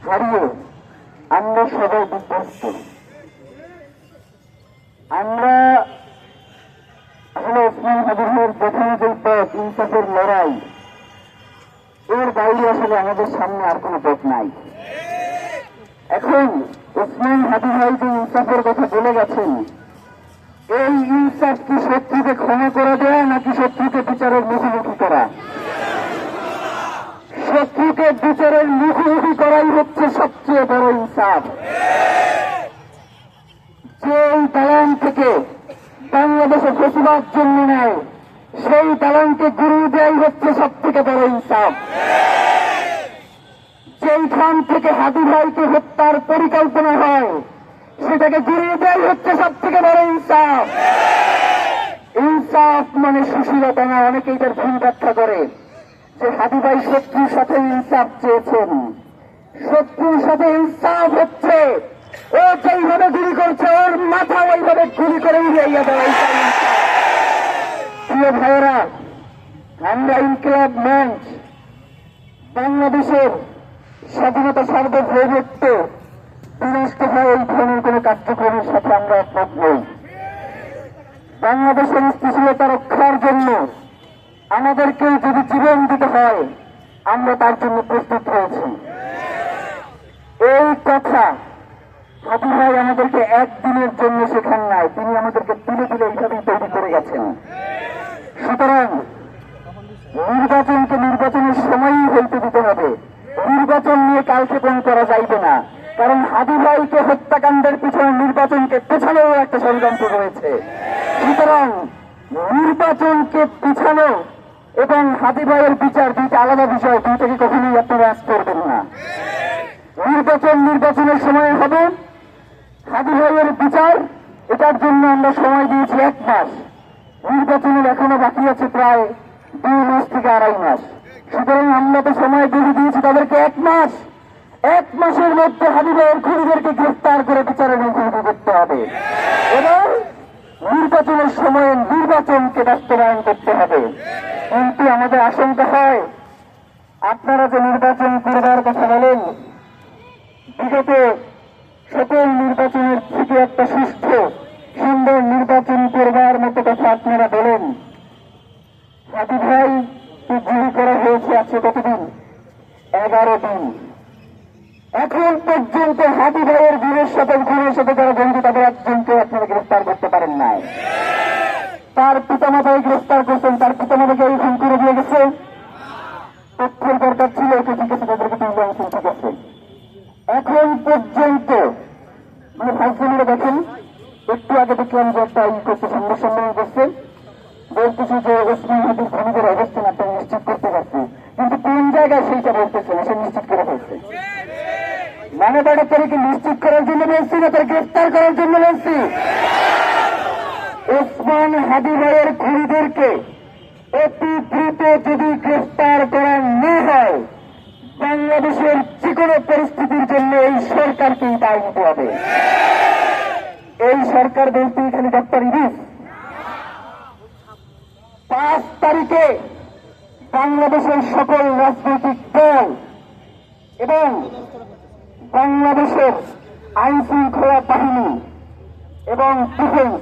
হারিয়ে আমরা সবাই বিধ্বস্ত। আমরা আসলে ওসমান হাদি ভাইয়ের প্রথম যে পথ ইনসাফের লড়াই, এর বাইরে আসলে আমাদের সামনে আর কোনো পথ নাই। এখন ওসমান হাদি ভাই যে ইনসাফের কথা বলে গেছেন, এই ইনসাফ কি শত্রুকে ক্ষমা করে দেয়া নাকি শত্রুকে বিচারের মুখোমুখি করা? শত্রুকে বিচারের মুখোমুখি করাই হচ্ছে সবচেয়ে বড় ইনসাফ। যে দালান থেকে বাংলাদেশে ফেসিবাদ জন্ম নেয়, সেই দালানকে গুঁড়িয়ে দেওয়াই হচ্ছে সব থেকে বড় ইনসাফ। যেইখান থেকে হাদি ভাইকে হত্যার পরিকল্পনা হয়, সেটাকে গুঁড়িয়ে দেওয়াই হচ্ছে সব থেকে বড় ইনসাফ। ইনসাফ মানে সুশীলতা না। অনেকে এটার ভুল ব্যাখ্যা করে যে হাদি ভাই শত্রুর সাথে ইনসাফ চেয়েছেন। শত্রুর সাথে ইনসাফ হচ্ছে ও যেইভাবে গুলি করছে, ওর মাথা ওইভাবে গুলি করে উড়িয়ে দেওয়া। প্রিয় ভাইয়েরা, আমরা ইনকিলাব মঞ্চ বাংলাদেশের স্বাধীনতা সার্বভৌমত্ব বিনষ্ট হয় এই ধরনের কোন কার্যক্রমের সাথে আমরা একমত নই। বাংলাদেশের স্থিতিশীলতা রক্ষার জন্য আমাদেরকে যদি জীবন দিতে হয়, আমরা তার জন্য প্রস্তুত রয়েছি। এই কথা হাদি ভাই আমাদেরকে একদিনের জন্য শেখান নাই, তিনি আমাদেরকে তুলে তুলে এইভাবেই তৈরি করে গেছেন। সুতরাং নির্বাচনকে নির্বাচনের সময়ই হইতে দিতে হবে। নির্বাচন নিয়ে কালক্ষেপণ করা যাইবে না, কারণ হাদি ভাইকে হত্যাকাণ্ডের পিছনে নির্বাচনকে পেছানোও একটা ষড়যন্ত্র রয়েছে। সুতরাং নির্বাচনকে পিছানো এবং হাদি ভাইয়ের বিচার দুইটা আলাদা বিষয়, দুইটাকে কখনোই আপনারা আজ করবেন না। নির্বাচনের সময় হবে, হাদি ভাইয়ের বিচার, এটার জন্য আমরা সময় দিয়েছি 1 মাস। নির্বাচনের এখনো বাকি আছে প্রায় 2 মাস থেকে 2.5 মাস। সুতরাং আমরা তো সময় বেঁধে দিয়েছি তাদেরকে 1 মাস। 1 মাসের মধ্যে হাদি ভাইয়ের খুনিদেরকে গ্রেফতার করে বিচারের মুখোমুখি করতে হবে এবং নির্বাচনের সময়ে নির্বাচনকে বাস্তবায়ন করতে হবে। কিন্তু আমাদের আশঙ্কা হয়, আপনারা যে নির্বাচন করবার কথা বলেন, বিগত সকল নির্বাচনের থেকে একটা সুষ্ঠু সুন্দর নির্বাচন করবার মতো কথা আপনারা বলেন। হাদি ভাই গুলি করা হয়েছে আছে কতদিন? 11 দিন। এখন পর্যন্ত হাদি ভাইয়ের গুণের সাথে যারা বন্ধু, তাদের একজনকে আপনারা গ্রেফতার করতে পারেন নাই। তার পিতামাতাকে গ্রেফতার করছেন, তার পিতামাতাকে এই খুন করে দিয়ে গেছে। তথ্যের দরকার ছিল, এটা ঠিক আছে, তাদেরকে তুলে আনছেন, ঠিক আছে। এখন পর্যন্ত মানে ফাইসলিরা দেখেন, একটু আগে দেখলাম যে একটা করছে, সংবাদ সম্মেলন করছে, বলতেছে যে ওসমান হাদির খুনিদের অবস্থান আপনারা নিশ্চিত করতে পারছে, কিন্তু কোন জায়গায় সেইটা বলতেছে না, সে নিশ্চিত করে ফেলছে। মানে তারা তাদেরকে নিশ্চিত করার জন্য বলছি না, তারা গ্রেফতার করার জন্য বলছি। ওসমান হাদি ভাইয়ের খুনিদেরকে অতি দ্রুত যদি গ্রেফতার করা না হয়, বাংলাদেশের যে কোনো পরিস্থিতির জন্য এই সরকারকেই দায় নিতে হবে। এই সরকার বলতে এখানে ডক্টর ইউনূস 5 তারিখে বাংলাদেশের সকল রাজনৈতিক দল এবং বাংলাদেশের আইন শৃঙ্খলা বাহিনী এবং ডিফেন্স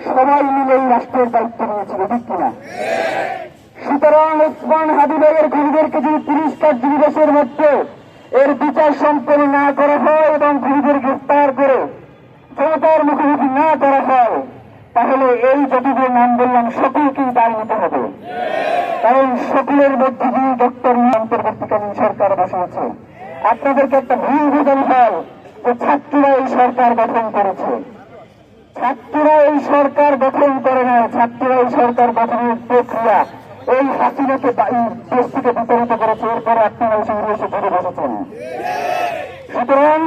সবাই মিলে এই রাষ্ট্রের দায়িত্ব নিয়েছিল, ঠিক কিনা? সুতরাং ওসমান হাদি ভাইয়ের খুনিদেরকে যদি 30 কার্যদিবসের মধ্যে এর বিচার সম্পন্ন না করা হয় এবং খুনিদের গ্রেফতার করে জনতার মুখোমুখি না করা হয়, তাহলে এই যতগুলো নাম বললাম সকলকেই দায় নিতে হবে। কারণ সকলের মধ্যে দিয়ে ডক্টর অন্তর্বর্তীকালীন সরকার বসেছে। আপনাদেরকে একটা ভুল বোঝানো হয় যে ছাত্ররা এই সরকার গঠন করেছে। ছাত্ররা এই সরকার গঠন করে না, ছাত্ররা এই সরকার গঠনের প্রক্রিয়া এই হাসিনাকে দেশ থেকে বিতাড়িত করেছে, এরপরে আপনারা এসে ঘুরে বসেছেন। সুতরাং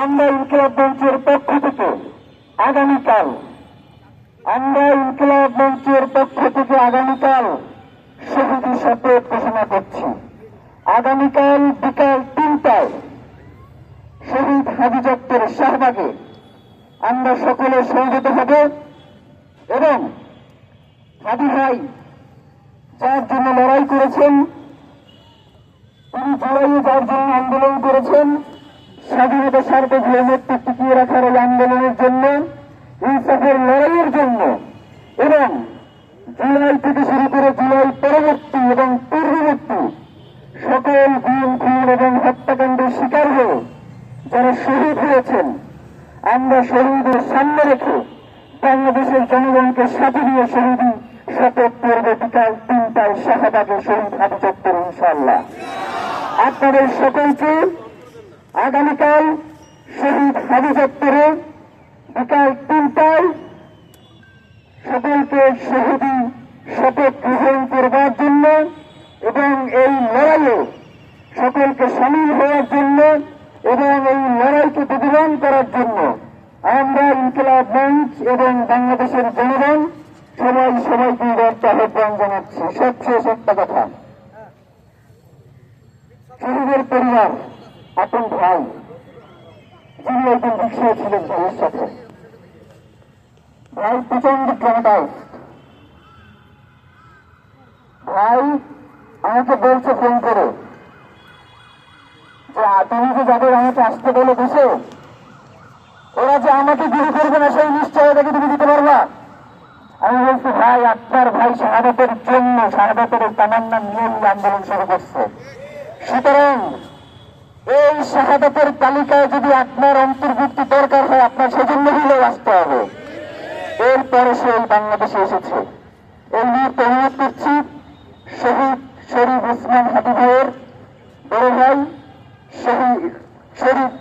আমরা ইনকিলাব মঞ্চের পক্ষ থেকে আগামীকাল শহীদ শপথ ঘোষণা করছি। আগামীকাল বিকাল 3টায় শহীদ হাজি চত্বরের শাহবাগে আমরা সকলে সমবেত হব এবং হাদি ভাই যার জন্য লড়াই করেছেন, তিনি জুলাইয়ে যার জন্য আন্দোলন বাংলাদেশের সার্বভৌমত্ব টিকিয়ে রাখার এই আন্দোলনের জন্য, ইনসাফের লড়াইয়ের জন্য এবং জুলাই থেকে শুরু করে জুলাই পরবর্তী এবং পূর্ববর্তী সকল গুম খুন এবং হত্যাকাণ্ডের শিকার হয়ে যারা শহীদ হয়েছেন, আমরা শহীদের সামনে রেখে বাংলাদেশের জনগণকে সাথে নিয়ে শহীদী শপথ করবে বিকাল 3টায় শাহবাগে শহীদ হাদি চত্বর ইনশাআল্লাহ। আপনাদের সকলকে আগামীকাল শহীদ হাদি চত্বরে বিকাল 3টায় সকলকে শহীদী শপথ গ্রহণ করবার জন্য এবং এই লড়াইয়ে সকলকে সামিল হওয়ার জন্য এবং এই লড়াইকে প্রতিদান করার জন্য আমরা ইনকিলাব মঞ্চ এবং বাংলাদেশের জনগণ সবাইকে বার্তা আহ্বান জানাচ্ছি। সবশেষ একটা কথা, শহীদের পরিবার আপন ভাই যিনি একজন রিক্সায় ছিলেন ভাইয়ের সাথে, ভাই প্রচন্ড ট্রমাটাইজড। ভাই আমাকে বলছে ফোন করে যে তুমি যে যাদের আমাকে আসতে বলে বসে, ওরা যে আমাকে গুলি করবে না সেই নিশ্চয়তাকে তুমি দিতে পারবা? আমি বলছি ভাই আপনার ভাই শাহাদাতের জন্য, শাহাদাতের তামান্না নিয়ে আন্দোলন শুরু করছে, সুতরাং এই শাহাদাতের তালিকায় যদি আপনার অন্তর্ভুক্তি দরকার হয় আপনার সেজন্য হলেও আসতে হবে। এরপরে সে এই বাংলাদেশে এসেছে। এই মুহূর্তে অনুরোধ করছি শহীদ শরীফ ওসমান হাদি ভাইয়ের বড় ভাই শহীদ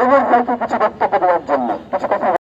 ওমর ভাইকে কিছু বক্তব্য দেওয়ার জন্য।